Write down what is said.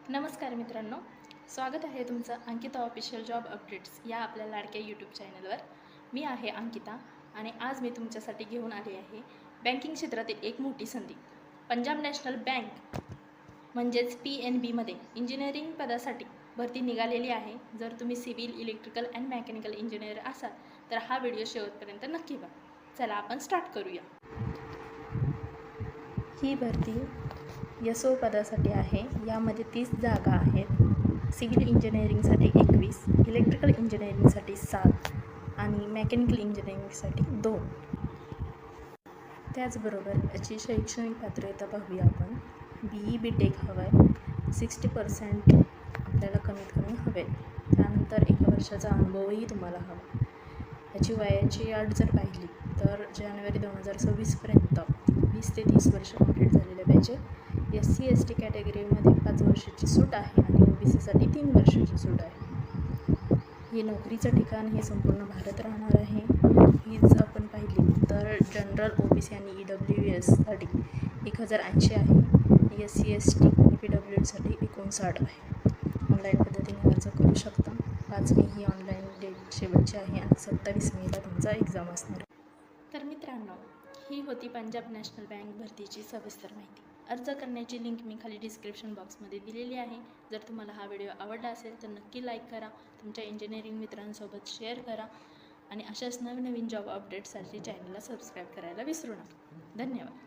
नमस्कार मित्रांनो, स्वागत आहे तुमचं अंकिता ऑफिशियल जॉब अपडेट्स या आपल्या लाडक्या यूट्यूब चॅनलवर. मी आहे अंकिता आणि आज मी तुमच्यासाठी घेऊन आले आहे बँकिंग क्षेत्रातील एक मोठी संधी. पंजाब नॅशनल बँक म्हणजेच PNBमध्ये इंजिनिअरिंग पदासाठी भरती निघालेली आहे. जर तुम्ही civil, electrical and mechanical engineer असाल तर हा व्हिडिओ शेवटपर्यंत नक्की बघा. चला आपण स्टार्ट करूया. ही भरती SO पदासाठी आहे. यामध्ये 30 जागा आहेत. सिव्हिल इंजिनिअरिंगसाठी 21, इलेक्ट्रिकल इंजिनिअरिंगसाठी 7 आणि मेकॅनिकल इंजिनिअरिंगसाठी 2. त्याचबरोबर याची शैक्षणिक पात्रता पाहूया आपण. BE BTech हवं आहे, 60% आपल्याला कमीत कमी हवे. त्यानंतर 1 वर्षाचा अनुभवही तुम्हाला हवा. याची वयाची अट जर पाहिली तर जानेवारी 2026पर्यंत 20 ते 30 वर्ष कंप्लीट झालेले पाहिजे. SC ST कॅटेगरीमध्ये 5 वर्षाची सूट आहे आणि OBCसाठी 3 वर्षाची सूट आहे. हे नोकरीचं ठिकाण हे संपूर्ण भारत राहणार आहे. हीच आपण पाहिली तर जनरल, OBC आणि EWS साठी 1080 आहे. SC ST आणि PWDसाठी 59 आहे. ऑनलाईन पद्धतीने अर्ज करू शकता. 5 मे ही ऑनलाईन डेट शेवटची आहे आणि 27 मेला तुमचा एक्झाम असणार. तर मित्रांनो, ही होती पंजाब नॅशनल बँक भरतीची सविस्तर माहिती. अर्ज करण्याची लिंक मी खाली डिस्क्रिप्शन बॉक्समध्ये दिलेली आहे. जर तुम्हाला हा व्हिडिओ आवडला असेल तर नक्की लाईक करा, तुमच्या इंजिनिअरिंग मित्रांसोबत शेअर करा आणि अशाच नवीन जॉब अपडेट्ससाठी चॅनलला सबस्क्राईब करायला विसरू नका. धन्यवाद.